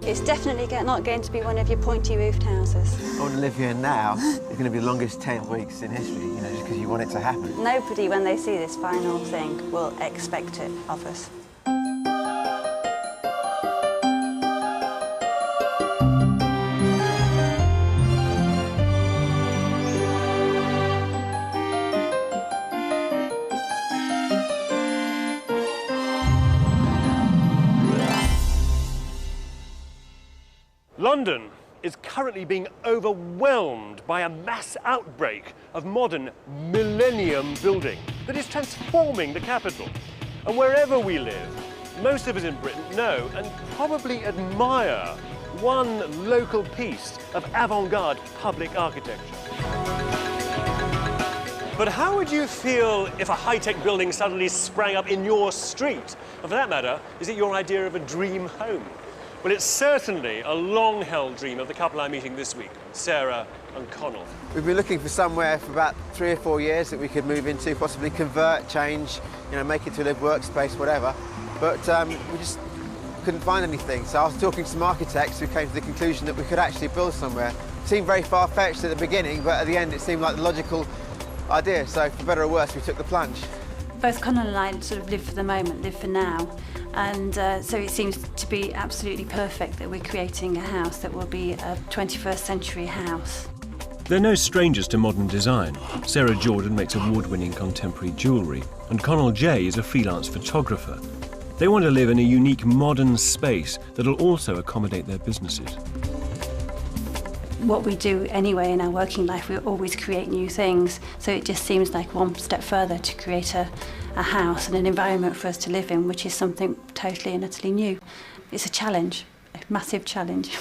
It's definitely not going to be one of your pointy-roofed houses. I want to live here now. It's going to be the longest 10 weeks in history, you know, just because you want it to happen. Nobody, when they see this final thing, will expect it of us. London is currently being overwhelmed by a mass outbreak of modern millennium building that is transforming the capital. And wherever we live, most of us in Britain know and probably admire one local piece of avant-garde public architecture. But how would you feel if a high-tech building suddenly sprang up in your street? And for that matter, is it your idea of a dream home? Well, it's certainly a long-held dream of the couple I'm meeting this week, Sarah and Coneyl. We've been looking for somewhere for about 3 or 4 years that we could move into, possibly convert, change, you know, make it to a live workspace, whatever. But we just couldn't find anything. So I was talking to some architects who came to the conclusion that we could actually build somewhere. It seemed very far-fetched at the beginning, but at the end it seemed like the logical idea. So for better or worse, we took the plunge. Both Coneyl and I sort of live for the moment, live for now. And so it seems to be absolutely perfect that we're creating a house that will be a 21st century house. They're no strangers to modern design. Sarah Jordan makes award-winning contemporary jewellery, and Coneyl J is a freelance photographer. They want to live in a unique modern space that'll also accommodate their businesses. What we do anyway in our working life, we always create new things, so it just seems like one step further to create a house and an environment for us to live in, which is something totally and utterly new. It's a challenge, a massive challenge.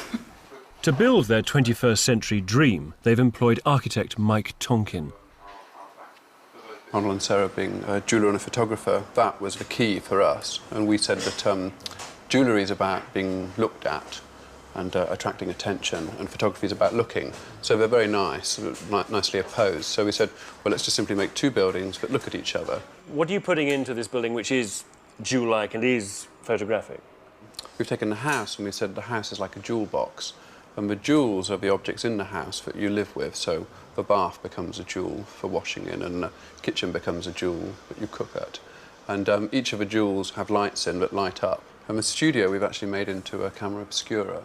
To build their 21st century dream, they've employed architect Mike Tonkin. Coneyl and Sarah being a jeweller and a photographer, that was the key for us. And we said that jewellery is about being looked at and attracting attention, and photography is about looking. So they're very nice, sort of nicely opposed. So we said, well, let's just simply make 2 buildings that look at each other. What are you putting into this building which is jewel-like and is photographic? We've taken the house and we said the house is like a jewel box, and the jewels are the objects in the house that you live with. So the bath becomes a jewel for washing in, and the kitchen becomes a jewel that you cook at. And each of the jewels have lights in that light up. And the studio we've actually made into a camera obscura.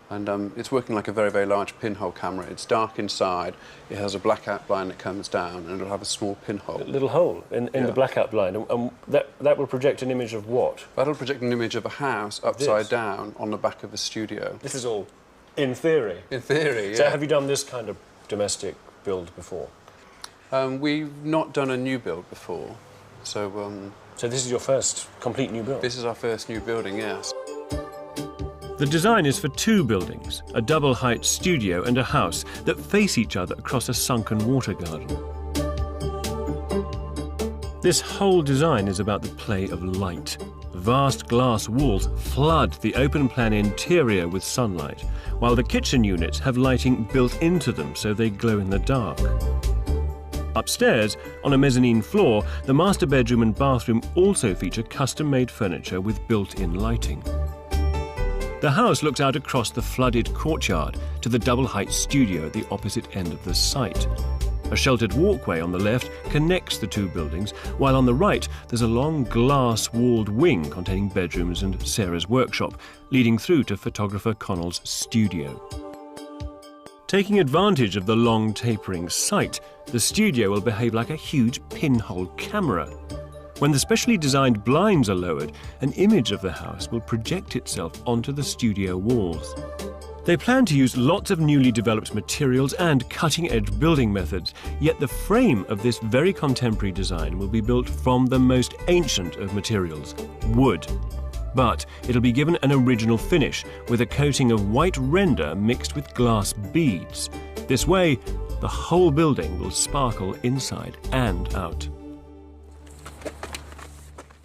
And it's working like a very, very large pinhole camera. It's dark inside, it has a blackout blind that comes down, and it'll have a small pinhole. A little hole in the blackout blind, and that will project an image of what? That'll project an image of a house upside down on the back of the studio. This is all in theory? In theory, yeah. So have you done this kind of domestic build before? We've not done a new build before, so... So this is your first complete new build? This is our first new building, yes. The design is for 2 buildings, a double-height studio and a house that face each other across a sunken water garden. This whole design is about the play of light. Vast glass walls flood the open-plan interior with sunlight, while the kitchen units have lighting built into them so they glow in the dark. Upstairs, on a mezzanine floor, the master bedroom and bathroom also feature custom-made furniture with built-in lighting. The house looks out across the flooded courtyard to the double-height studio at the opposite end of the site. A sheltered walkway on the left connects the 2 buildings, while on the right there's a long glass-walled wing containing bedrooms and Sarah's workshop, leading through to photographer Coneyl's studio. Taking advantage of the long tapering site, the studio will behave like a huge pinhole camera. When the specially designed blinds are lowered, an image of the house will project itself onto the studio walls. They plan to use lots of newly developed materials and cutting-edge building methods, yet the frame of this very contemporary design will be built from the most ancient of materials, wood. But it'll be given an original finish with a coating of white render mixed with glass beads. This way, the whole building will sparkle inside and out.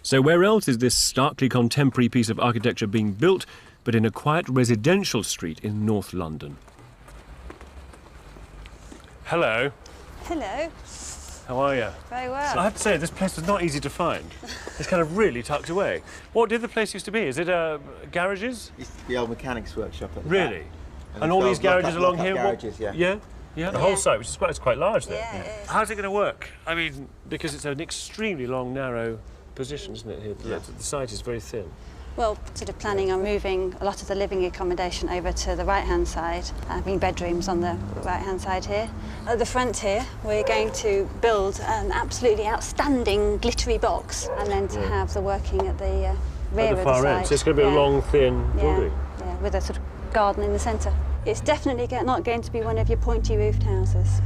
So where else is this starkly contemporary piece of architecture being built but in a quiet residential street in North London? Hello. Hello. How are you? Very well. So I have to say, this place is not easy to find. It's kind of really tucked away. What did the place used to be? Is it garages? It's the old mechanics workshop at the Really? back. And all these garages along here? Garages, yeah. Yeah? Yeah, the whole site, which is quite large there. Yeah, it is. How's it going to work? I mean, because it's an extremely long, narrow position, isn't it, here? Yeah. The site is very thin. Well, sort of planning on moving a lot of the living accommodation over to the right-hand side, having bedrooms on the right-hand side here. At the front here, we're going to build an absolutely outstanding glittery box, and then to have the working at the rear At the of far the site. end, so it's going to be a long, thin building. Yeah, with a sort of garden in the centre. It's definitely not going to be one of your pointy-roofed houses.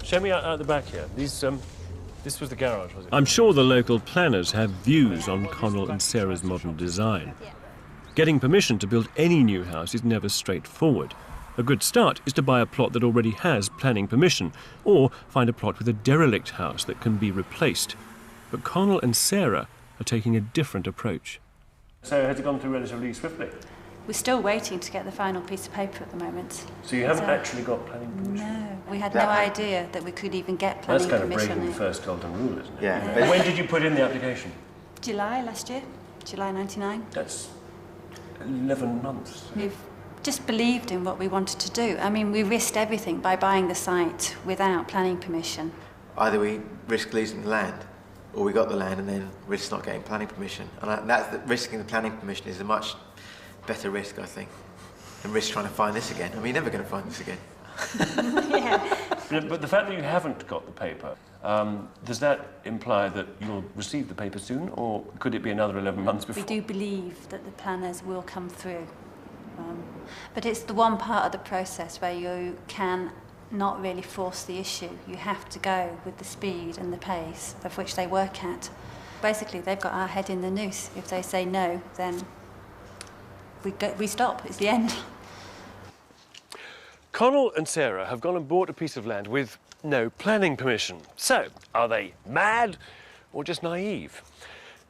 Show me out the back here. This was the garage, was it? I'm sure the local planners have views on Coneyl and Sarah's modern design. Getting permission to build any new house is never straightforward. A good start is to buy a plot that already has planning permission, or find a plot with a derelict house that can be replaced. But Coneyl and Sarah are taking a different approach. So has it gone through relatively swiftly? We're still waiting to get the final piece of paper at the moment. So you haven't actually got planning permission? No, we had no idea that we could even get planning That's kind permission. of breaking the first golden rule, isn't it? Yeah. When did you put in the application? July last year, July 99. That's 11 months. We've just believed in what we wanted to do. I mean, we risked everything by buying the site without planning permission. Either we risk losing the land, or we got the land and then risk not getting planning permission. And risking the planning permission is a much better risk, I think, than risk trying to find this again. I mean, you're never going to find this again. But the fact that you haven't got the paper, does that imply that you'll receive the paper soon, or could it be another 11 months before? We do believe that the planners will come through. But it's the one part of the process where you can not really force the issue. You have to go with the speed and the pace of which they work at. Basically, they've got our head in the noose. If they say no, then we stop. It's the end. Coneyl and Sarah have gone and bought a piece of land with no planning permission. So, are they mad or just naive?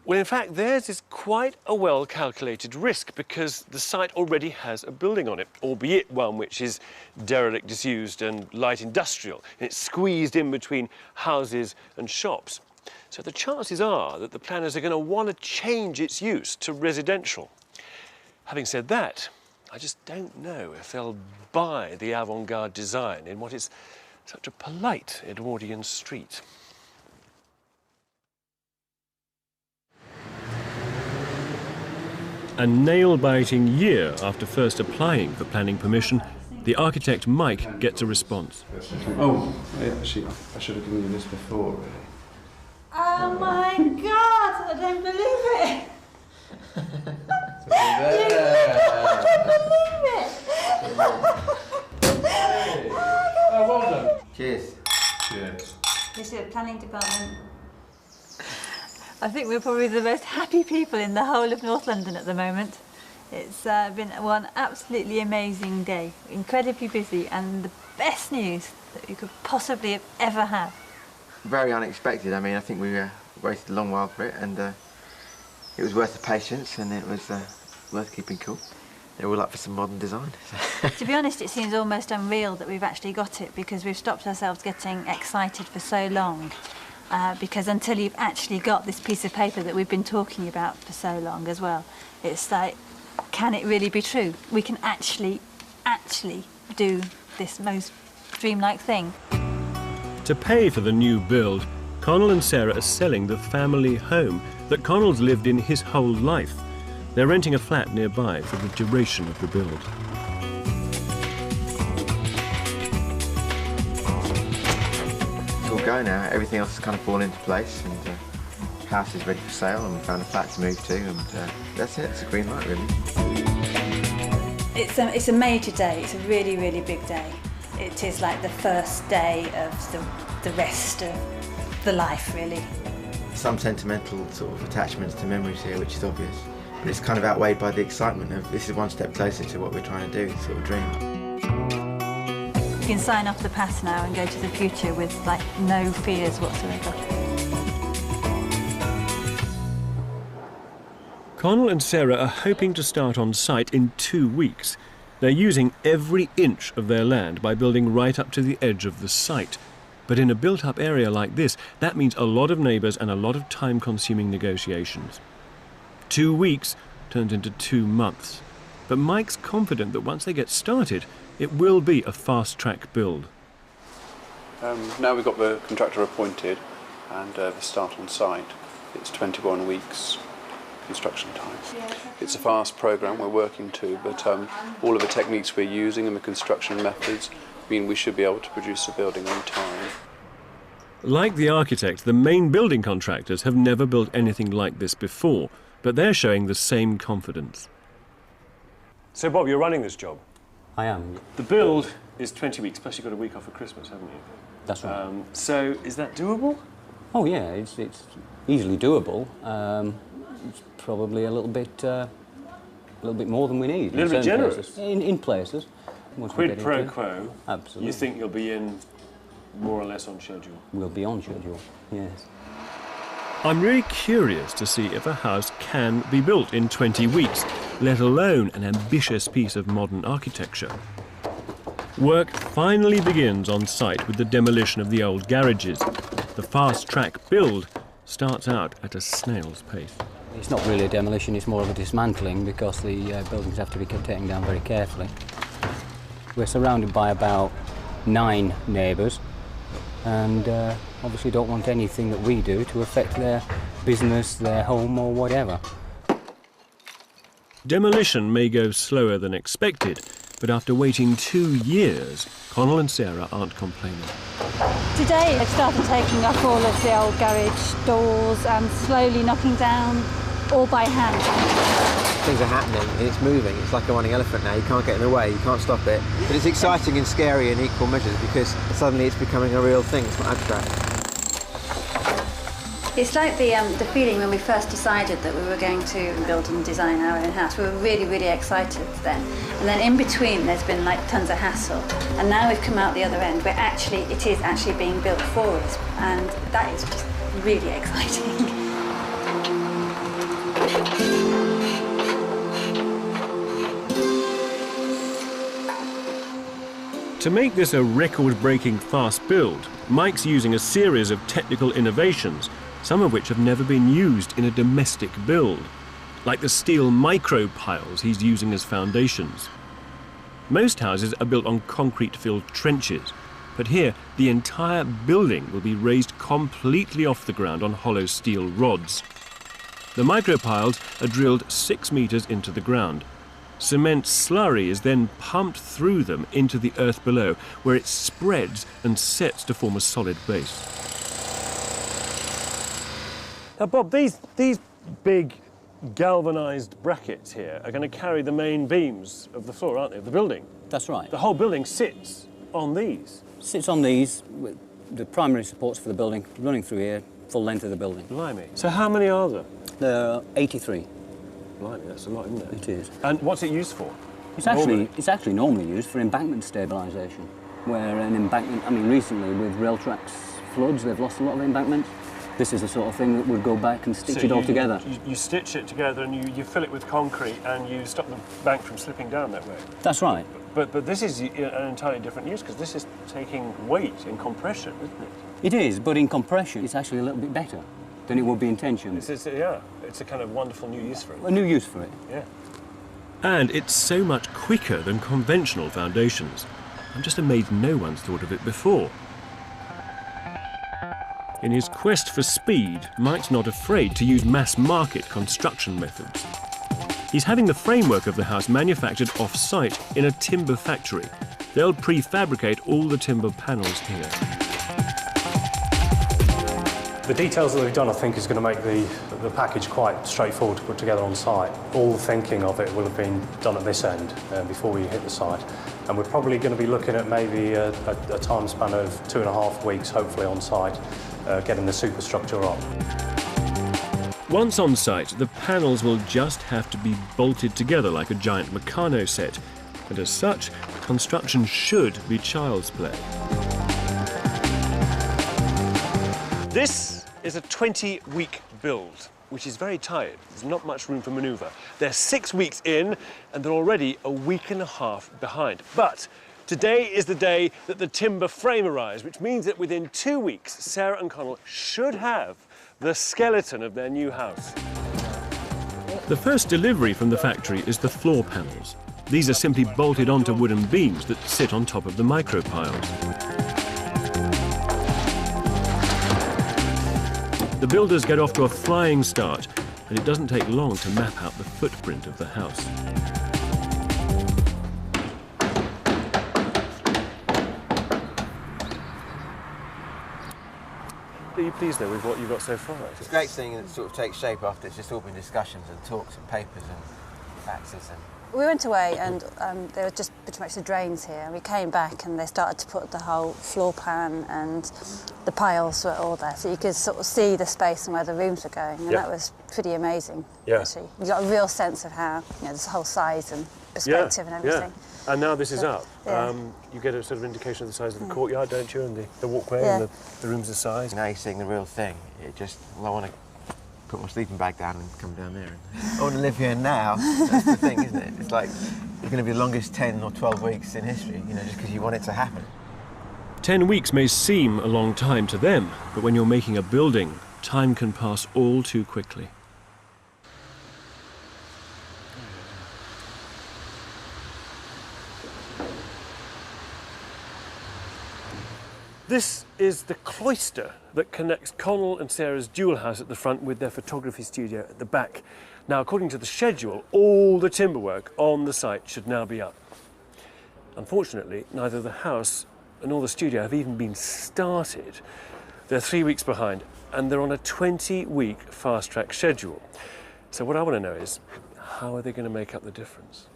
Well, in fact, theirs is quite a well-calculated risk because the site already has a building on it, albeit one which is derelict, disused and light industrial. And it's squeezed in between houses and shops. So the chances are that the planners are going to want to change its use to residential. Having said that, I just don't know if they'll buy the avant-garde design in what is such a polite Edwardian street. A nail-biting year after first applying for planning permission, the architect Mike gets a response. Oh, actually, I should have given you this before, really. Oh my God! I don't believe it. Oh, well done. Cheers. Cheers. This is the planning department. I think we're probably the most happy people in the whole of North London at the moment. It's been one absolutely amazing day, incredibly busy, and the best news that you could possibly have ever had. Very unexpected. I mean, I think we waited a long while for it, and it was worth the patience, and it was worth keeping cool. They're all up for some modern design. To be honest, it seems almost unreal that we've actually got it, because we've stopped ourselves getting excited for so long. Because until you've actually got this piece of paper that we've been talking about for so long as well, it's like, can it really be true? We can actually do this most dreamlike thing. To pay for the new build, Coneyl and Sarah are selling the family home that Conneyl's lived in his whole life. They're renting a flat nearby for the duration of the build. It's all go now. Everything else has kind of fallen into place, and the house is ready for sale, and we found a flat to move to, and that's it. It's a green light, really. It's a major day. It's a really, really big day. It is like the first day of the rest of the life, really. Some sentimental sort of attachments to memories here, which is obvious. But it's kind of outweighed by the excitement of this is one step closer to what we're trying to do, sort of dream. You can sign off the past now and go to the future with like no fears whatsoever. Coneyl and Sarah are hoping to start on site in 2 weeks. They're using every inch of their land by building right up to the edge of the site. But in a built-up area like this, that means a lot of neighbours and a lot of time-consuming negotiations. 2 weeks turns into 2 months. But Mike's confident that once they get started, it will be a fast-track build. Now we've got the contractor appointed and the start on site, it's 21 weeks construction time. It's a fast programme we're working to, but all of the techniques we're using and the construction methods mean we should be able to produce a building on time. Like the architect, the main building contractors have never built anything like this before, but they're showing the same confidence. So Bob, you're running this job? I am. The build is 20 weeks, plus you've got a week off for Christmas, haven't you? That's right. So is that doable? Oh yeah, it's easily doable. It's probably a little bit more than we need. A little bit generous? Places. In places. Quid pro quo. Absolutely. You think you'll be in more or less on schedule? We'll be on schedule, yes. I'm really curious to see if a house can be built in 20 weeks, let alone an ambitious piece of modern architecture. Work finally begins on site with the demolition of the old garages. The fast-track build starts out at a snail's pace. It's not really a demolition, it's more of a dismantling because the buildings have to be taken down very carefully. We're surrounded by about 9 neighbours and obviously don't want anything that we do to affect their business, their home or whatever. Demolition may go slower than expected, but after waiting 2 years, Coneyl and Sarah aren't complaining. Today I've started taking off all of the old garage doors and slowly knocking down all by hand. Things are happening and it's moving. It's like a running elephant now. You can't get in the way, you can't stop it. But it's exciting and scary in equal measures because suddenly it's becoming a real thing. It's not abstract. It's like the feeling when we first decided that we were going to build and design our own house. We were really, really excited then. And then in between there's been like tons of hassle. And now we've come out the other end where it is actually being built for us. And that is just really exciting. To make this a record-breaking fast build, Mike's using a series of technical innovations, some of which have never been used in a domestic build, like the steel micro piles he's using as foundations. Most houses are built on concrete-filled trenches, but here the entire building will be raised completely off the ground on hollow steel rods. The micro piles are drilled 6 metres into the ground. Cement slurry is then pumped through them into the earth below, where it spreads and sets to form a solid base. Now, Bob, these big galvanised brackets here are going to carry the main beams of the floor, aren't they, of the building? That's right. The whole building sits on these? Sits on these, with the primary supports for the building running through here, full length of the building. Blimey. So how many are there? There are 83. Blimey, that's a lot, isn't it? It is. And what's it used for? It's actually normally used for embankment stabilisation, where an embankment, I mean, recently with rail tracks floods, they've lost a lot of embankments. This is the sort of thing that would go back and stitch it all together. You stitch it together and you fill it with concrete and you stop the bank from slipping down that way. That's right. But this is an entirely different use because this is taking weight in compression, isn't it? It is, but in compression it's actually a little bit better than it would be in tension. Yeah, it's a kind of wonderful new use for it. A new use for it. Yeah. And it's so much quicker than conventional foundations. I'm just amazed no one's thought of it before. In his quest for speed, Mike's not afraid to use mass-market construction methods. He's having the framework of the house manufactured off-site in a timber factory. They'll prefabricate all the timber panels here. The details that we've done, I think, is going to make the package quite straightforward to put together on site. All the thinking of it will have been done at this end before we hit the site. And we're probably going to be looking at maybe a time span of 2.5 weeks, hopefully on site, getting the superstructure up. Once on site, the panels will just have to be bolted together like a giant Meccano set. And as such, construction should be child's play. This is a 20-week build, which is very tired. There's not much room for manoeuvre. They're 6 weeks in, and they're already a week and a half behind. But Today is the day that the timber frame arrives, which means that within 2 weeks, Sarah and Coneyl should have the skeleton of their new house. The first delivery from the factory is the floor panels. These are simply bolted onto wooden beams that sit on top of the micropiles. The builders get off to a flying start, and it doesn't take long to map out the footprint of the house. Are you pleased, though, with what you've got so far? It's a great thing that sort of takes shape after it's just all been discussions and talks and papers and faxes. We went away and there were just pretty much the drains here. We came back and they started to put the whole floor pan and the piles were all there. So you could sort of see the space and where the rooms were going. And that was pretty amazing, actually. You got a real sense of how, you know, this whole size and perspective and everything. And now this is up. You get a sort of indication of the size of the courtyard, don't you? And the walkway and the rooms the size. Now you're seeing the real thing. It just, well, I want to put my sleeping bag down and come down there. I want to live here now. That's the thing, isn't it? It's like it's going to be the longest 10 or 12 weeks in history, you know, just because you want it to happen. 10 weeks may seem a long time to them, but when you're making a building, time can pass all too quickly. This is the cloister that connects Coneyl and Sarah's dual house at the front with their photography studio at the back. Now, according to the schedule, all the timber work on the site should now be up. Unfortunately, neither the house nor the studio have even been started. They're 3 weeks behind, and they're on a 20-week fast-track schedule. So what I want to know is, how are they going to make up the difference?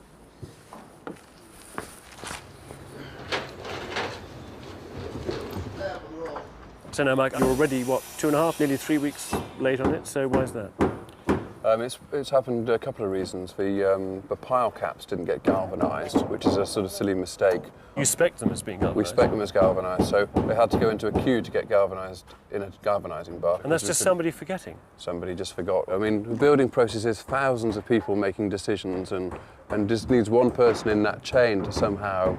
So now, Mike, you're already, what, 2.5, nearly 3 weeks late on it, so why is that? It's happened a couple of reasons. The pile caps didn't get galvanised, which is a sort of silly mistake. You spec them as being galvanised? We spec them as galvanised, so they had to go into a queue to get galvanised in a galvanising bath. And that's just somebody forgetting? Somebody just forgot. I mean, the building process is thousands of people making decisions and just needs one person in that chain to somehow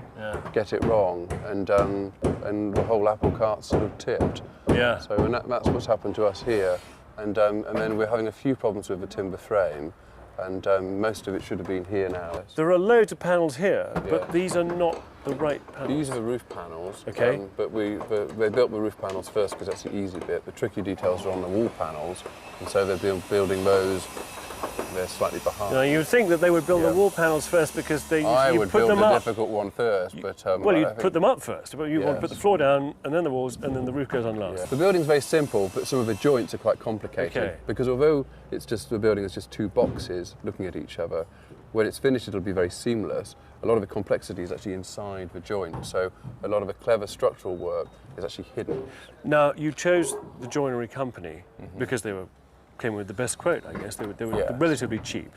get it wrong, and the whole apple cart's sort of tipped. Yeah. So that's what's happened to us here. And then we're having a few problems with the timber frame, and most of it should have been here now. There are loads of panels here, but these are not the right panels. These are the roof panels, okay. But they built the roof panels first because that's the easy bit. The tricky details are on the wall panels, and so they're building those. They're slightly behind. Now, you would think that they would build the wall panels first because you put them up. I would build the difficult one first, but... well, you'd put them up first, but you want to put the floor down, and then the walls, and then the roof goes on last. Yeah. The building's very simple, but some of the joints are quite complicated. Because although the building is just two boxes looking at each other, when it's finished it'll be very seamless. A lot of the complexity is actually inside the joint, so a lot of the clever structural work is actually hidden. Now, you chose the joinery company because they came with the best quote, I guess. They were relatively cheap.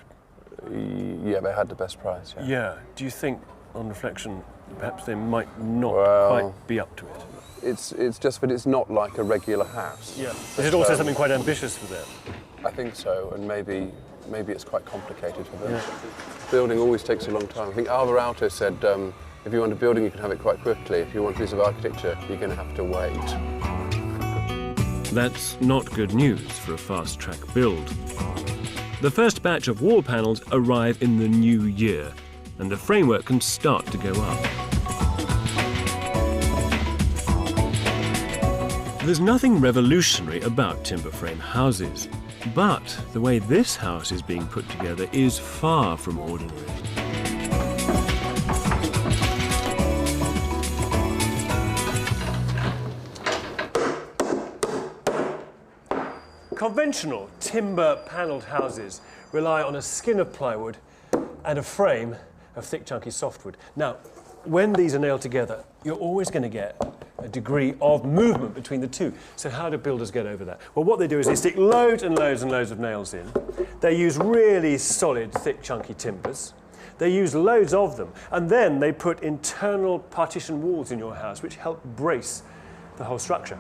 Yeah, they had the best price, Yeah. Do you think, on reflection, perhaps they might not quite be up to it? It's just that it's not like a regular house. Yeah. Is it also something quite ambitious for them? I think so, and maybe it's quite complicated for them. Building always takes a long time. I think Alvar Aalto said, if you want a building, you can have it quite quickly. If you want a piece of architecture, you're going to have to wait. That's not good news for a fast-track build. The first batch of wall panels arrive in the new year, and the framework can start to go up. There's nothing revolutionary about timber frame houses, but the way this house is being put together is far from ordinary. Conventional timber-panelled houses rely on a skin of plywood and a frame of thick, chunky softwood. Now, when these are nailed together, you're always going to get a degree of movement between the two. So how do builders get over that? Well, what they do is they stick loads and loads and loads of nails in. They use really solid, thick, chunky timbers. They use loads of them. And then they put internal partition walls in your house, which help brace the whole structure.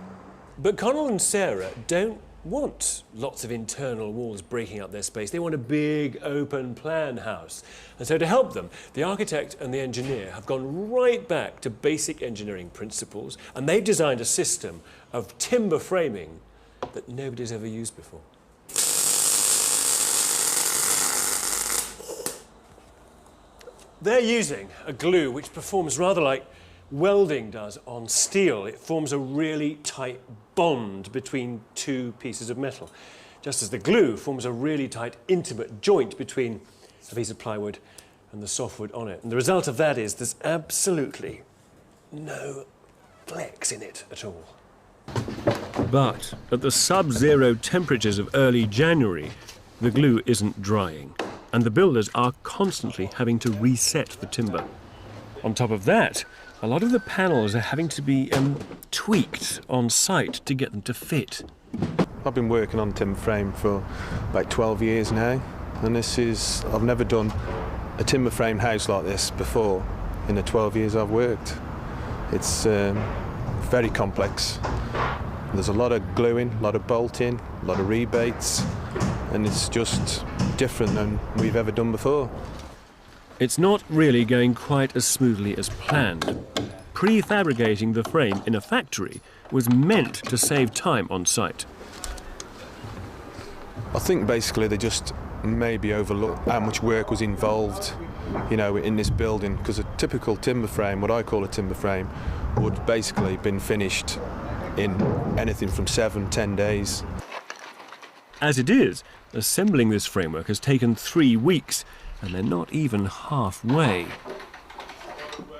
But Coneyl and Sarah don't want lots of internal walls breaking up their space. They want a big, open plan house. And so to help them, the architect and the engineer have gone right back to basic engineering principles, and they've designed a system of timber framing that nobody's ever used before. They're using a glue which performs rather like welding does on steel. It forms a really tight bond between two pieces of metal, just as the glue forms a really tight, intimate joint between a piece of plywood and the softwood on it. And the result of that is there's absolutely no flex in it at all. But at the sub-zero temperatures of early January, the glue isn't drying, and the builders are constantly having to reset the timber. On top of that, a lot of the panels are having to be tweaked on site to get them to fit. I've been working on timber frame for about 12 years now, and I've never done a timber frame house like this before in the 12 years I've worked. It's very complex. There's a lot of gluing, a lot of bolting, a lot of rebates, and it's just different than we've ever done before. It's not really going quite as smoothly as planned. Prefabricating the frame in a factory was meant to save time on site. I think basically they just maybe overlooked how much work was involved, you know, in this building, because a typical timber frame, what I call a timber frame, would basically been finished in anything from 7-10 days. As it is, assembling this framework has taken 3 weeks, and they're not even halfway.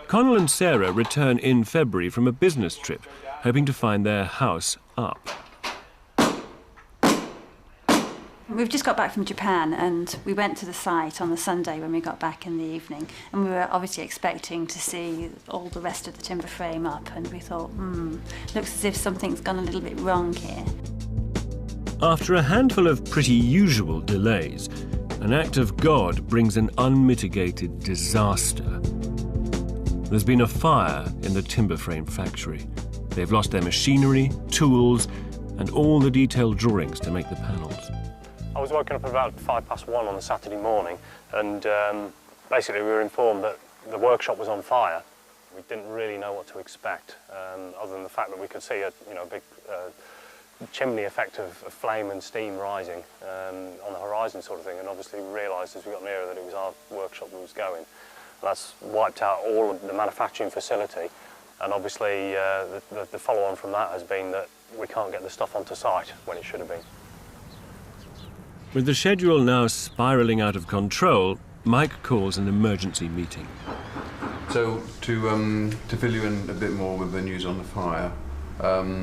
Coneyl and Sarah return in February from a business trip, hoping to find their house up. We've just got back from Japan, and we went to the site on the Sunday when we got back in the evening, and we were obviously expecting to see all the rest of the timber frame up, and we thought, looks as if something's gone a little bit wrong here. After a handful of pretty usual delays, an act of God brings an unmitigated disaster. There's been a fire in the timber frame factory. They've lost their machinery, tools, and all the detailed drawings to make the panels. I was woken up at about 1:05 on the Saturday morning, and basically we were informed that the workshop was on fire. We didn't really know what to expect, other than the fact that we could see a big chimney effect of flame and steam rising on the horizon sort of thing, and obviously we realised as we got nearer that it was our workshop that was going. And that's wiped out all of the manufacturing facility, and obviously the follow-on from that has been that we can't get the stuff onto site when it should have been. With the schedule now spiralling out of control, Mike calls an emergency meeting. So to fill you in a bit more with the news on the fire,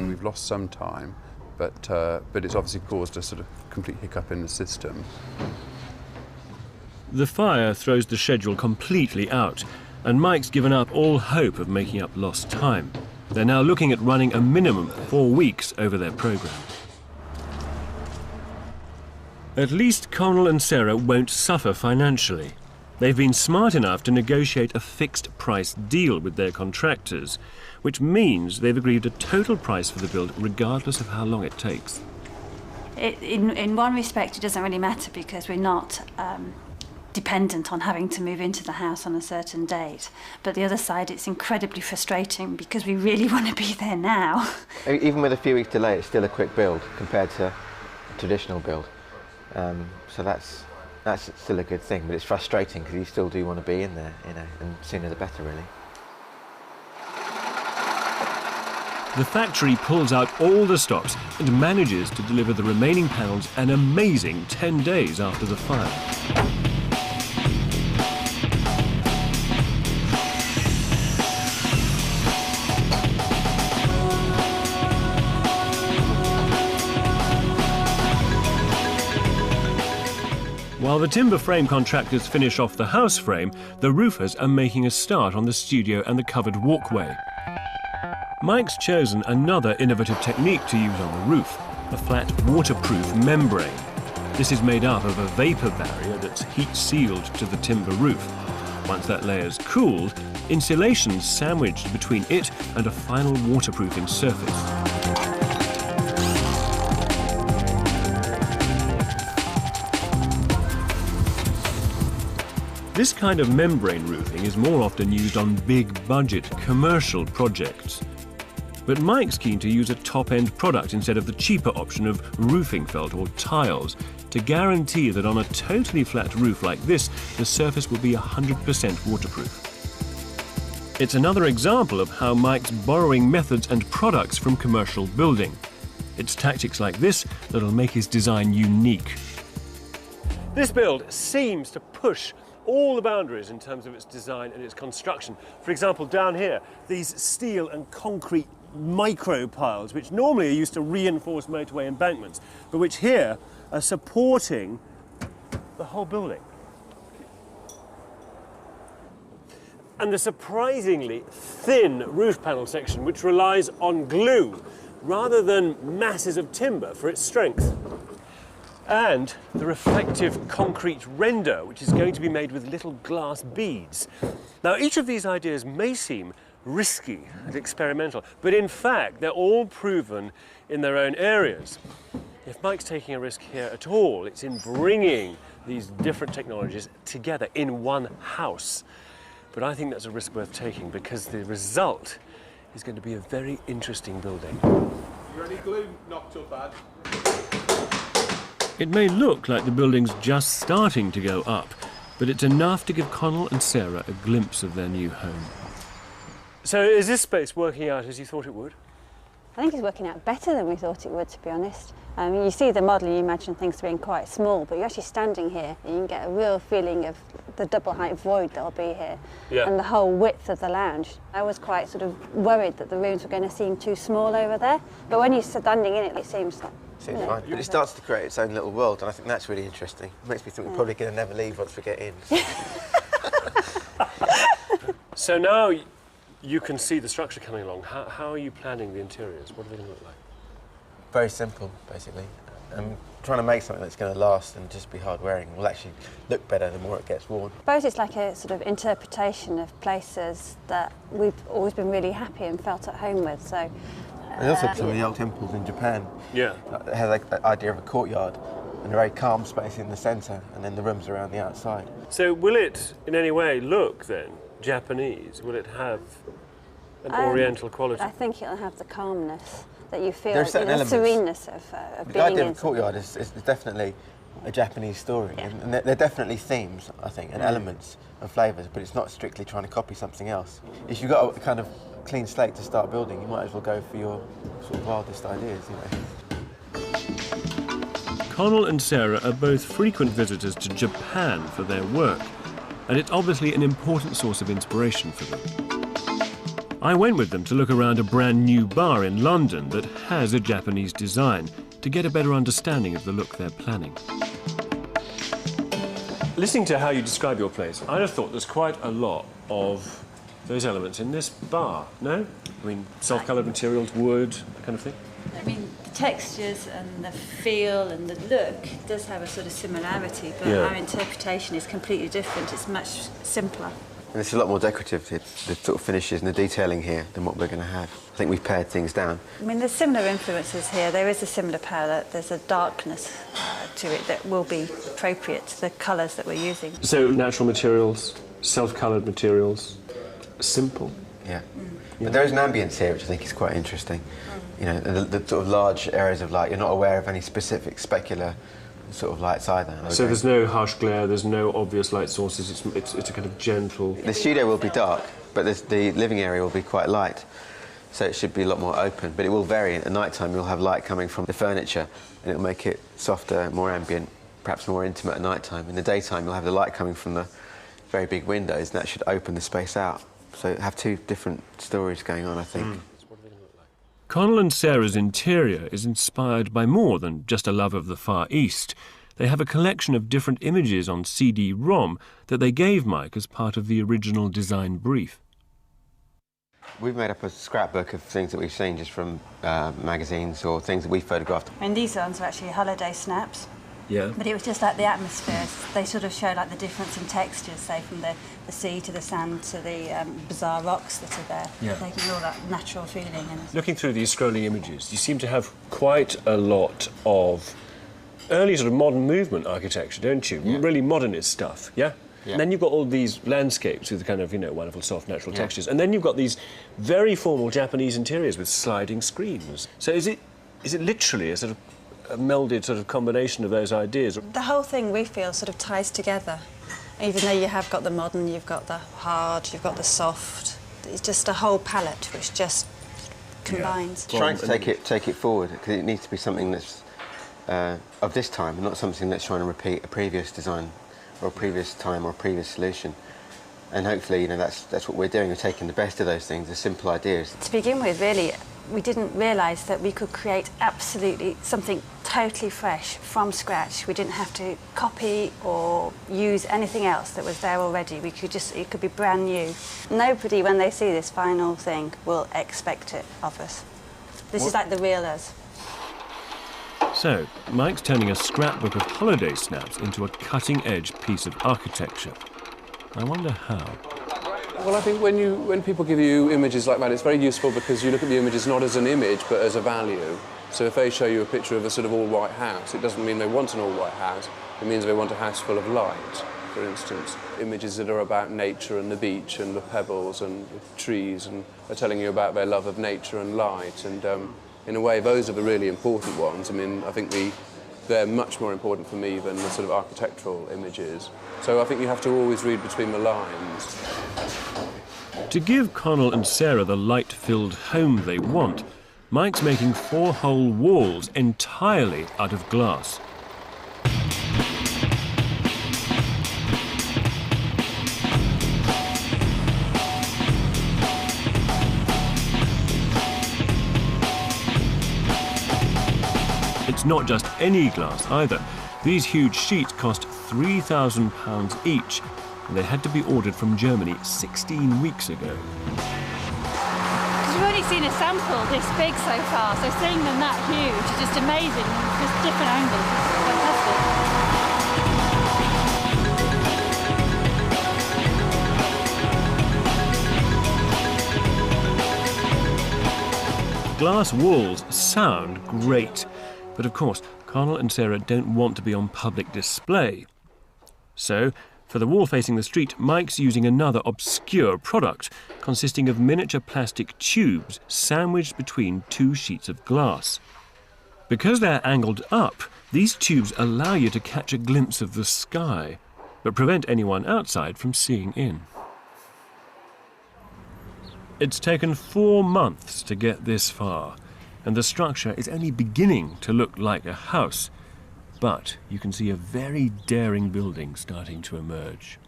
we've lost some time, but it's obviously caused a sort of complete hiccup in the system. The fire throws the schedule completely out, and Mike's given up all hope of making up lost time. They're now looking at running a minimum 4 weeks over their programme. At least Coneyl and Sarah won't suffer financially. They've been smart enough to negotiate a fixed price deal with their contractors, which means they've agreed a total price for the build regardless of how long it takes. In one respect, it doesn't really matter because we're not dependent on having to move into the house on a certain date. But the other side, it's incredibly frustrating because we really want to be there now. Even with a few weeks delay, it's still a quick build compared to a traditional build. So that's still a good thing, but it's frustrating because you still do want to be in there, you know, and sooner the better, really. The factory pulls out all the stops and manages to deliver the remaining panels an amazing 10 days after the fire. While the timber frame contractors finish off the house frame, the roofers are making a start on the studio and the covered walkway. Mike's chosen another innovative technique to use on the roof, a flat waterproof membrane. This is made up of a vapour barrier that's heat-sealed to the timber roof. Once that layer's cooled, insulation's sandwiched between it and a final waterproofing surface. This kind of membrane roofing is more often used on big-budget commercial projects. But Mike's keen to use a top-end product instead of the cheaper option of roofing felt or tiles to guarantee that on a totally flat roof like this, the surface will be 100% waterproof. It's another example of how Mike's borrowing methods and products from commercial building. It's tactics like this that'll make his design unique. This build seems to push all the boundaries in terms of its design and its construction. For example, down here, these steel and concrete micro piles, which normally are used to reinforce motorway embankments, but which here are supporting the whole building. And the surprisingly thin roof panel section, which relies on glue rather than masses of timber for its strength. And the reflective concrete render, which is going to be made with little glass beads. Now, each of these ideas may seem risky and experimental, but in fact, they're all proven in their own areas. If Mike's taking a risk here at all, it's in bringing these different technologies together in one house. But I think that's a risk worth taking because the result is going to be a very interesting building. You any glue knocked up, Ad? It may look like the building's just starting to go up, but it's enough to give Coneyl and Sarah a glimpse of their new home. So is this space working out as you thought it would? I think it's working out better than we thought it would, to be honest. I mean, you see the model, you imagine things being quite small, but you're actually standing here and you can get a real feeling of the double height void that'll be here, and the whole width of the lounge. I was quite sort of worried that the rooms were going to seem too small over there, but when you're standing in it, it seems like... Seems fine. But it starts to create its own little world, and I think that's really interesting. It makes me think we're probably going to never leave once we get in. So now you can see the structure coming along. How are you planning the interiors? What are they going to look like? Very simple, basically. I'm trying to make something that's going to last and just be hard wearing. Will actually look better the more it gets worn. I suppose it's like a sort of interpretation of places that we've always been really happy and felt at home with. So. There's also some of the old temples in Japan. Yeah. It has like the idea of a courtyard and a very calm space in the centre, and then the rooms around the outside. So will it, in any way, look then Japanese? Will it have an Oriental quality? I think it'll have the calmness that you feel, there are certain elements. Sereness of The being idea in. of a courtyard is definitely a Japanese story, and they're definitely themes, I think, and elements and flavours, but it's not strictly trying to copy something else. If you've got a kind of clean slate to start building, you might as well go for your sort of wildest ideas, you know. Coneyl and Sarah are both frequent visitors to Japan for their work, and it's obviously an important source of inspiration for them. I went with them to look around a brand new bar in London that has a Japanese design to get a better understanding of the look they're planning. Listening to how you describe your place, I just thought there's quite a lot of those elements in this bar, no? I mean, self-coloured materials, wood, that kind of thing? I mean, the textures and the feel and the look does have a sort of similarity, but our interpretation is completely different. It's much simpler. And it's a lot more decorative, the sort of finishes and the detailing here, than what we're going to have. I think we've pared things down. I mean, there's similar influences here. There is a similar palette. There's a darkness to it that will be appropriate to the colours that we're using. So natural materials, self-coloured materials, simple. Yeah. But there is an ambience here which I think is quite interesting. You know, the sort of large areas of light, you're not aware of any specific specular sort of lights either. So there's no harsh glare, there's no obvious light sources, it's a kind of gentle... The studio will be dark, but the living area will be quite light, so it should be a lot more open, but it will vary. At night time you'll have light coming from the furniture and it'll make it softer, more ambient, perhaps more intimate at night time. In the daytime you'll have the light coming from the very big windows and that should open the space out. So have two different stories going on, I think. Coneyl and Sarah's interior is inspired by more than just a love of the Far East. They have a collection of different images on CD-ROM that they gave Mike as part of the original design brief. We've made up a scrapbook of things that we've seen just from magazines or things that we photographed. I mean, these ones are actually holiday snaps. Yeah. But it was just like the atmospheres. They sort of show like the difference in textures, say from the sea to the sand to the bizarre rocks that are there. Yeah. They give you all that natural feeling. And Looking through these scrolling images, you seem to have quite a lot of early sort of modern movement architecture, don't you? Yeah. Really modernist stuff, yeah? Yeah. And then you've got all these landscapes with kind of, you know, wonderful soft natural textures. And then you've got these very formal Japanese interiors with sliding screens. So is it literally a sort of a melded sort of combination of those ideas? The whole thing, we feel, sort of ties together. Even though you have got the modern, you've got the hard, you've got the soft. It's just a whole palette which just combines. Yeah. Trying to take it forward, because it needs to be something that's of this time, and not something that's trying to repeat a previous design or a previous time or a previous solution. And hopefully, you know, that's what we're doing. We're taking the best of those things, the simple ideas. To begin with, really, we didn't realise that we could create absolutely something totally fresh from scratch. We didn't have to copy or use anything else that was there already. We could just, it could be brand new. Nobody, when they see this final thing, will expect it of us. This is like the real us. So, Mike's turning a scrapbook of holiday snaps into a cutting-edge piece of architecture. I wonder how. Well, I think when people give you images like that, it's very useful because you look at the images not as an image, but as a value. So if they show you a picture of a sort of all-white house, it doesn't mean they want an all-white house. It means they want a house full of light, for instance. Images that are about nature and the beach and the pebbles and the trees and are telling you about their love of nature and light. And in a way, those are the really important ones. I mean, I think they're much more important for me than the sort of architectural images. So I think you have to always read between the lines. To give Coneyl and Sarah the light-filled home they want, Mike's making 4 whole walls entirely out of glass. It's not just any glass either. These huge sheets cost £3,000 each, and they had to be ordered from Germany 16 weeks ago. Because we've only seen a sample this big so far, so seeing them that huge is just amazing. Just different angles, it's fantastic. Glass walls sound great, but of course, Coneyl and Sarah don't want to be on public display. So, for the wall facing the street, Mike's using another obscure product, consisting of miniature plastic tubes sandwiched between 2 sheets of glass. Because they're angled up, these tubes allow you to catch a glimpse of the sky, but prevent anyone outside from seeing in. It's taken 4 months to get this far, and the structure is only beginning to look like a house. But you can see a very daring building starting to emerge.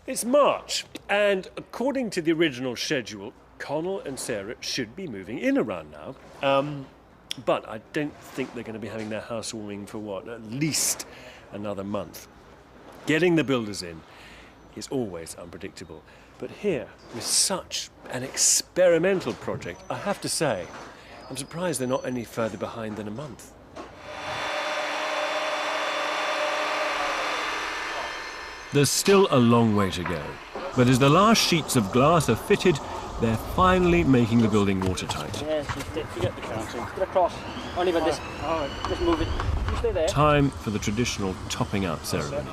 It's March, and according to the original schedule, Coneyl and Sarah should be moving in around now. But I don't think they're going to be having their housewarming for, at least another month. Getting the builders in is always unpredictable. But here, with such an experimental project, I have to say, I'm surprised they're not any further behind than a month. There's still a long way to go, but as the last sheets of glass are fitted, they're finally making the building watertight. Yes, forget the counting. Get across. Only about this. All right, just move it. You stay there. Time for the traditional topping out ceremony.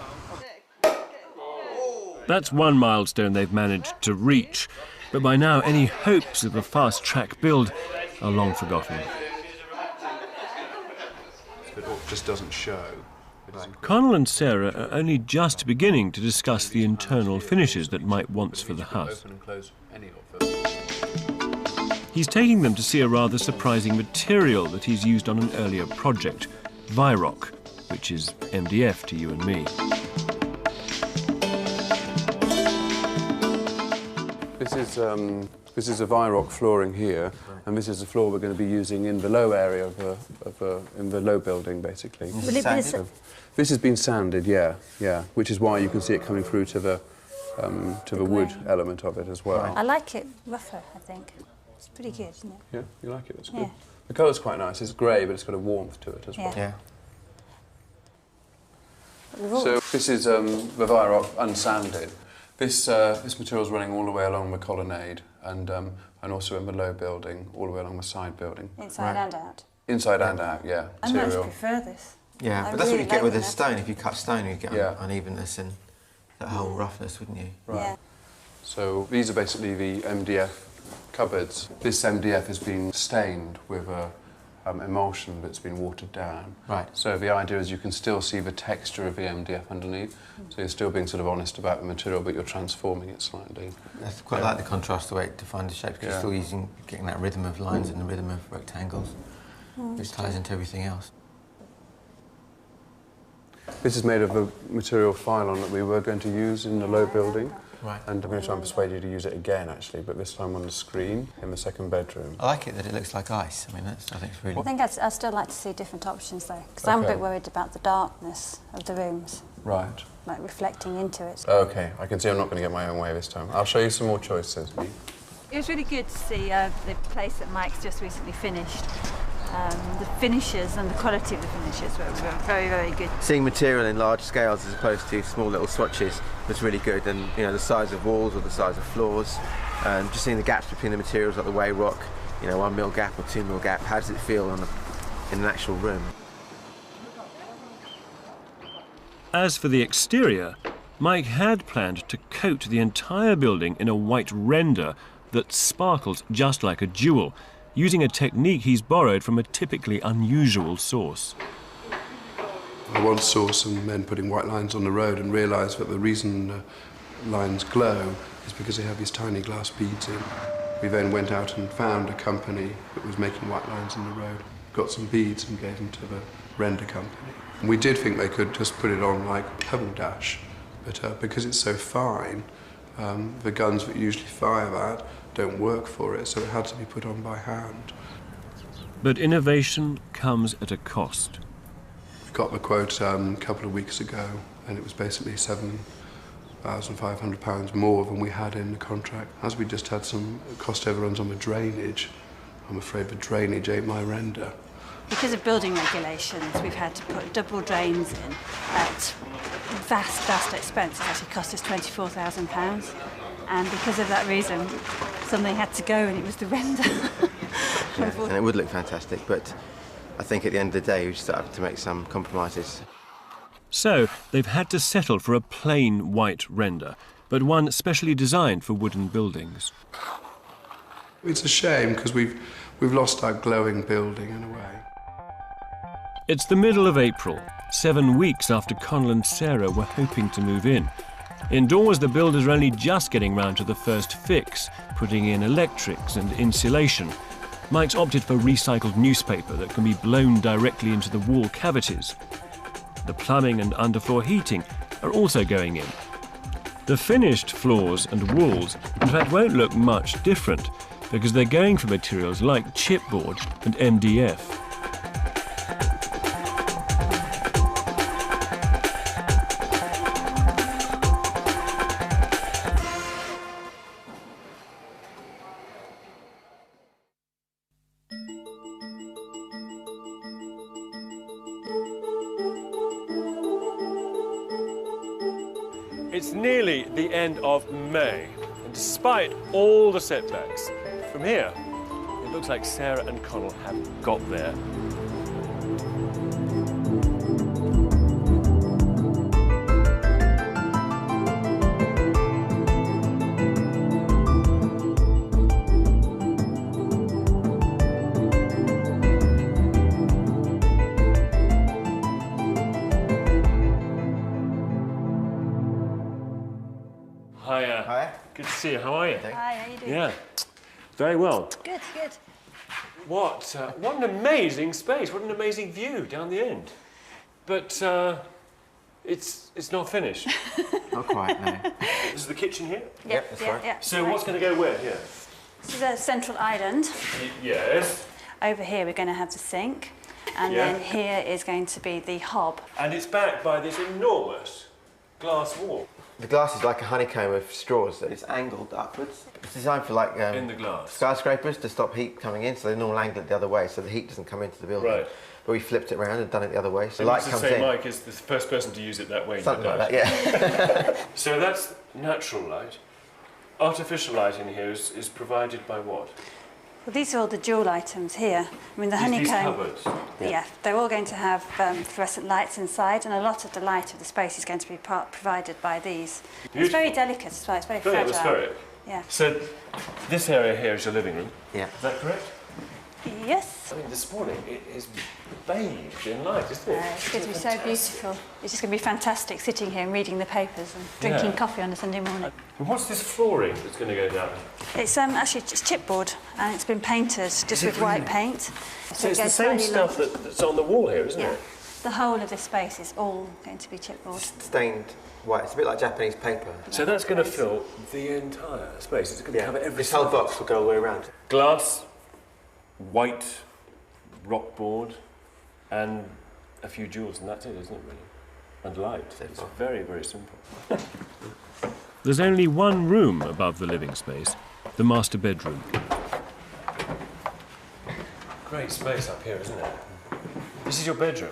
That's one milestone they've managed to reach, but by now any hopes of a fast-track build are long forgotten. It just doesn't show. Coneyl and Sarah are only just beginning to discuss the internal finishes that Mike wants for the house. He's taking them to see a rather surprising material that he's used on an earlier project, Virock, which is MDF to you and me. This is a Virock flooring here, and this is the floor we're going to be using in the low area in the low building, basically. This has been sanded, yeah, which is why you can see it coming through to the wood element of it as well. I like it rougher, I think. It's pretty good, isn't it? Yeah, you like it? That's good. Yeah. The colour's quite nice. It's grey, but it's got a warmth to it as well. Yeah. So this is the Virock unsanded. This material's running all the way along the colonnade and also in the low building, all the way along the side building. Inside and out. Inside and out, yeah. I much prefer this. Yeah, I but that's really what you get like with a that. stone. If you cut stone, you get Yeah. unevenness and that whole roughness, wouldn't you? Right. Yeah. So these are basically the MDF cupboards. This MDF has been stained with a emulsion that's been watered down. Right. So the idea is you can still see the texture of the MDF underneath. So you're still being sort of honest about the material, but you're transforming it slightly. I quite like the contrast, the way it defines the shape, because Yeah. you're still getting that rhythm of lines and the rhythm of rectangles, which ties into everything else. This is made of the material Phylon that we were going to use in the low building. Right. And I'm going to try and persuade you to use it again, actually, but this time on the screen in the second bedroom. I like it that it looks like ice. I mean, I think it's really... I think I'd still like to see different options though, because I'm a Okay. bit worried about the darkness of the rooms, Right. like reflecting into it. OK, I can see I'm not going to get my own way this time. I'll show you some more choices. It was really good to see the place that Mike's just recently finished. The finishes and the quality of the finishes were very, very good. Seeing material in large scales as opposed to small little swatches was really good, and you know, the size of walls or the size of floors, and just seeing the gaps between the materials, like the way rock, you know, 1 mil gap or 2 mil gap. How does it feel in an actual room? As for the exterior, Mike had planned to coat the entire building in a white render that sparkles just like a jewel, using a technique he's borrowed from a typically unusual source. I once saw some men putting white lines on the road and realised that the reason lines glow is because they have these tiny glass beads in. We then went out and found a company that was making white lines in the road, got some beads and gave them to the render company. And we did think they could just put it on like Pebble Dash, but because it's so fine, the guns that usually fire that don't work for it, so it had to be put on by hand. But innovation comes at a cost. We got the quote a couple of weeks ago, and it was basically £7,500 more than we had in the contract. As we just had some cost overruns on the drainage, I'm afraid the drainage ate my render. Because of building regulations, we've had to put double drains in at vast expense. It's actually cost us £24,000. And because of that reason, something had to go, and it was the render. Yeah, and it would look fantastic, but I think at the end of the day, we just have to make some compromises. So they've had to settle for a plain white render, but one specially designed for wooden buildings. It's a shame, because we've lost our glowing building in a way. It's the middle of April, 7 weeks after Coneyl and Sarah were hoping to move in. Indoors, the builders are only just getting round to the first fix, putting in electrics and insulation. Mike's opted for recycled newspaper that can be blown directly into the wall cavities. The plumbing and underfloor heating are also going in. The finished floors and walls, in fact, won't look much different because they're going for materials like chipboard and MDF. It's nearly the end of May, and despite all the setbacks, from here, it looks like Sarah and Coneyl have got there. Hiya. Hi. Good to see you. How are you? Hi, how you doing? Yeah, very well. Good, good. What an amazing space! What an amazing view down the end. But it's not finished. Not quite, no. This is the kitchen here. Yep, that's right. Yeah. So what's going to go where here? This is a central island. Yes. Over here we're going to have the sink, and Yeah. then here is going to be the hob. And it's backed by this enormous glass wall The glass is like a honeycomb of straws. It's angled upwards. It's designed for like in the glass. skyscrapers to stop heat coming in, so they normally angle it the other way, so the heat doesn't come into the building. Right. But we flipped it around and done it the other way, so So light to comes say in. Mike is the first person to use it that way. Something no like doubt. that, yeah. So that's natural light. Artificial light in here is provided by what? Well, these are all the jewel items here. I mean, the These honeycomb. cupboards. Yeah, they're all going to have fluorescent lights inside, and a lot of the light of the space is going to be provided by these. Beautiful. It's very delicate as well. It's very Very fragile. atmospheric. Yeah. So this area here is your living room. Yeah. Is that correct? Yes. I mean, this morning it is bathed in light, isn't it? It's going to be so beautiful. It's just going to be fantastic sitting here and reading the papers and drinking coffee on a Sunday morning. And what's this flooring that's going to go down? It's actually just chipboard, and it's been painted just with white paint. So it's it the goes same slightly stuff long. that's on the wall here, isn't Yeah. it? The whole of this space is all going to be chipboard. Stained white. It's a bit like Japanese paper. So that's going to fill the entire space. It's going to cover every This whole single- box will go all the way around. Glass, white, rock board, and a few jewels, and that's it, isn't it, really? And light. It's very, very simple. There's only one room above the living space, the master bedroom. Great space up here, isn't it? This is your bedroom,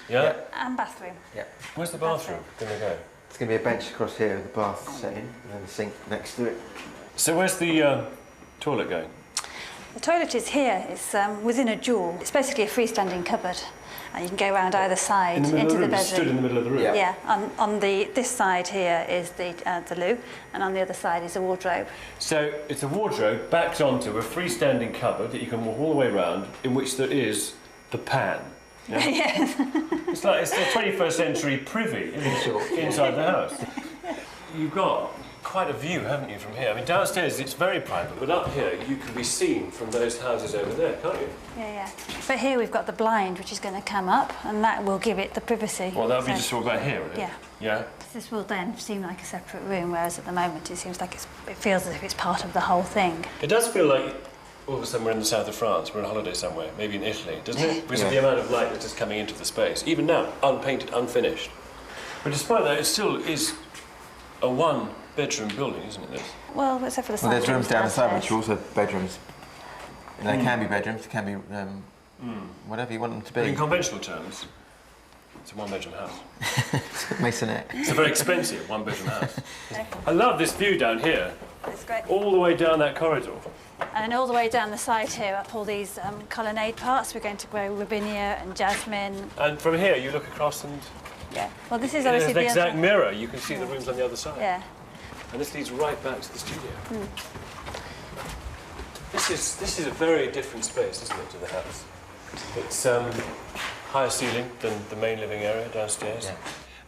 yeah? And bathroom. Yeah. Where's the bathroom going to go? It's going to be a bench across here with the bath set in, and then the sink next to it. So where's the toilet going? The toilet is here. It's within a jewel. It's basically a freestanding cupboard, and you can go around either side In the middle into of the the room, bedroom. stood in the middle of the room? Yeah. On this side here is the loo, and on the other side is a wardrobe. So it's a wardrobe backed onto a freestanding cupboard that you can walk all the way around, in which there is the pan. Yeah? Yes. It's the 21st century privy inside the house. You've got quite a view, haven't you, from here? I mean, downstairs it's very private, but up here you can be seen from those houses over there, can't you? Yeah. But here we've got the blind, which is going to come up, and that will give it the privacy. Well, that'll be So- just all about here, won't it? Yeah. Yeah? This will then seem like a separate room, whereas at the moment it seems like it feels as if it's part of the whole thing. It does feel like all of a sudden we're in the south of France, we're on holiday somewhere, maybe in Italy, doesn't it? Because of the amount of light that's just coming into the space. Even now, unpainted, unfinished. But despite that, it still is a one-bedroom building, isn't it, this? Well, except for the Well, there's side rooms down the side, downstairs. which are also bedrooms. And they can be bedrooms, they can be whatever you want them to But in be. conventional terms, it's a one-bedroom house. Masonette. It's a very expensive one-bedroom house. I love this view down here, It's great. all the way down that corridor. And all the way down the side here, up all these colonnade parts, we're going to grow robinia and jasmine. And from here, you look across and Yeah. Well, this is there's obviously an the exact other. mirror. You can see the rooms on the other side. Yeah. And this leads right back to the studio. This is a very different space, isn't it, to the house? It's higher ceiling than the main living area downstairs. Yeah.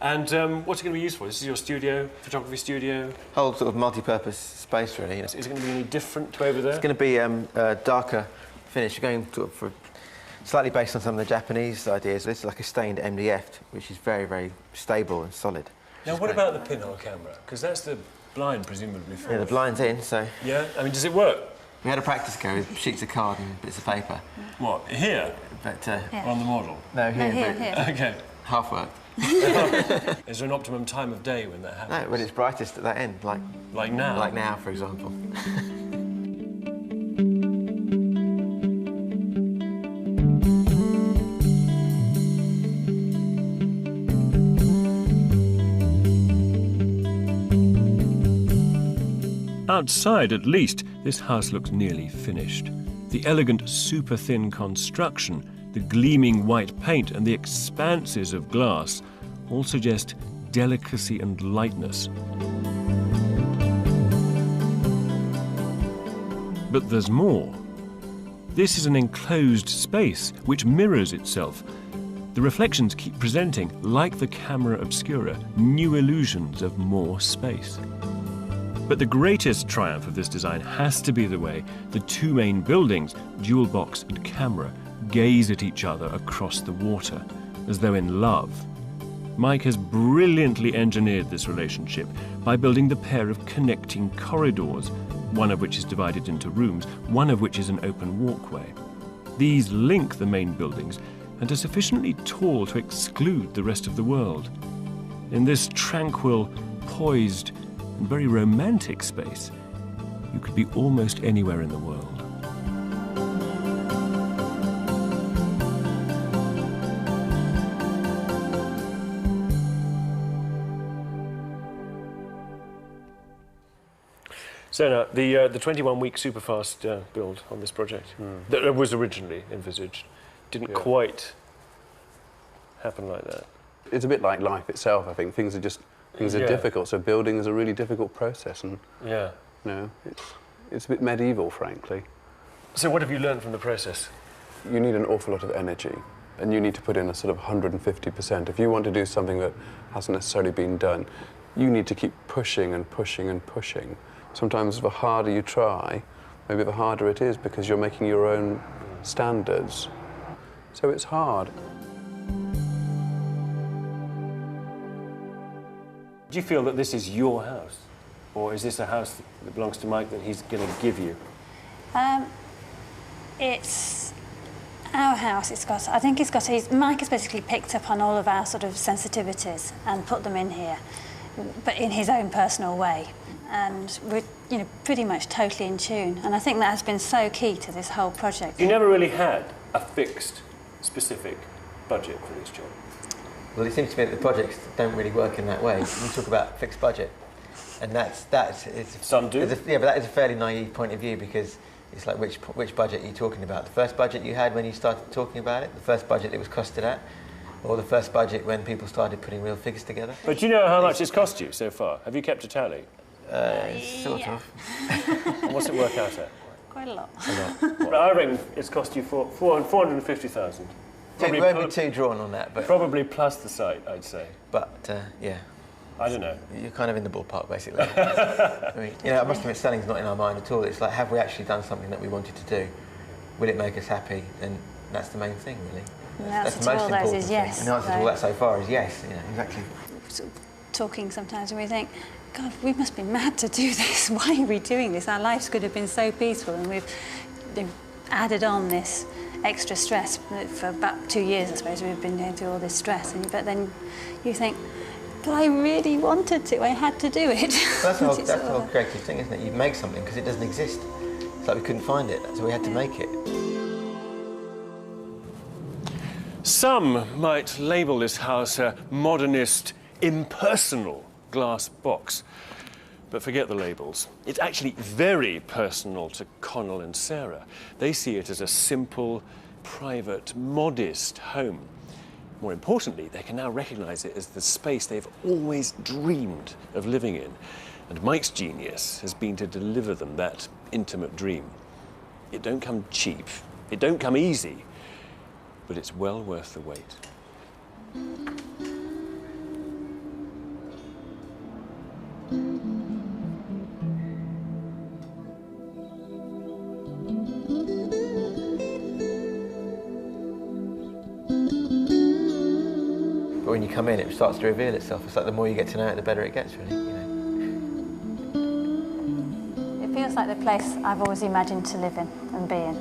And what's it going to be used for? This is your studio, photography studio. Whole sort of multi-purpose space, really. Is it going to be any different to over there? It's going to be a darker finish. We're going sort of for slightly based on some of the Japanese ideas. This is like a stained MDF, which is very, very stable and solid. Now, what about the pinhole camera? Because that's the blind, presumably. For Yeah, the blind's in, so Yeah? I mean, does it work? we had a practice go with sheets of card and bits of paper. What, here? But Yeah. On the model? no, here, No, here, but here. Okay. half worked. Is there an optimum time of day when that happens? No, when it's brightest at that end, like Like now? for example. Outside, at least, this house looks nearly finished. The elegant, super-thin construction, the gleaming white paint and the expanses of glass all suggest delicacy and lightness. But there's more. This is an enclosed space which mirrors itself. The reflections keep presenting, like the camera obscura, new illusions of more space. But the greatest triumph of this design has to be the way the two main buildings, jewel box and camera, gaze at each other across the water, as though in love. Mike has brilliantly engineered this relationship by building the pair of connecting corridors, one of which is divided into rooms, one of which is an open walkway. These link the main buildings and are sufficiently tall to exclude the rest of the world. In this tranquil, poised, and very romantic space, you could be almost anywhere in the world. So now, the 21-week superfast build on this project that was originally envisaged didn't quite happen like that. It's a bit like life itself, I think. Things are difficult, so building is a really difficult process, and you know, it's a bit medieval, frankly. So what have you learned from the process? You need an awful lot of energy, and you need to put in a sort of 150%. If you want to do something that hasn't necessarily been done, you need to keep pushing and pushing and pushing. Sometimes the harder you try, maybe the harder it is because you're making your own standards. So it's hard. Do you feel that this is your house? Or is this a house that belongs to Mike that he's going to give you? It's our house. I think Mike has basically picked up on all of our sort of sensitivities and put them in here, but in his own personal way. And we're, you know, pretty much totally in tune. And I think that has been so key to this whole project. You never really had a fixed, specific budget for this job. Well, it seems to me that the projects don't really work in that way. You talk about fixed budget, and some do. But that is a fairly naive point of view, because it's like which budget are you talking about? The first budget you had when you started talking about it, the first budget it was costed at, or the first budget when people started putting real figures together? But do you know how much it's cost you so far? Have you kept a tally? Sort of. And what's it work out at? Quite a lot. Well, I reckon it's cost you 450,000. We won't be too drawn on that, but probably plus the site, I'd say. But yeah, I don't know. You're kind of in the ballpark, basically. I mean, you know, I must admit, selling's not in our mind at all. It's like, have we actually done something that we wanted to do? Will it make us happy? And that's the main thing, really. That's the most important thing. Yes. And the answer to all that so far is yes. You know, exactly. Sort of talking sometimes, and we think, God, we must be mad to do this. Why are we doing this? Our lives could have been so peaceful, and we've added on this extra stress. For about 2 years, I suppose, we've been going through all this stress. But then you think, but I really wanted to. I had to do it. Well, that's the whole creative thing, isn't it? You make something because it doesn't exist. It's like we couldn't find it, so we had to make it. Some might label this house a modernist, impersonal glass box. But forget the labels. It's actually very personal to Coneyl and Sarah. They see it as a simple, private, modest home. More importantly, they can now recognise it as the space they've always dreamed of living in. And Mike's genius has been to deliver them that intimate dream. It don't come cheap, it don't come easy, but it's well worth the wait. But when you come in, it starts to reveal itself. It's like the more you get to know it, the better it gets, really. You know. It feels like the place I've always imagined to live in and be in.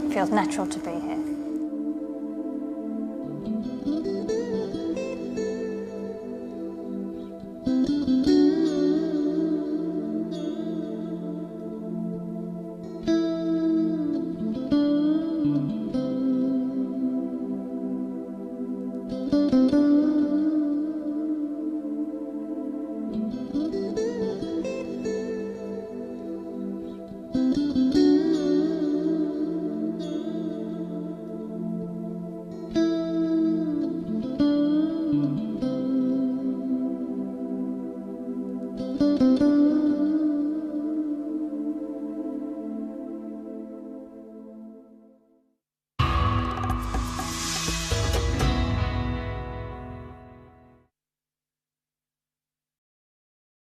It feels natural to be here.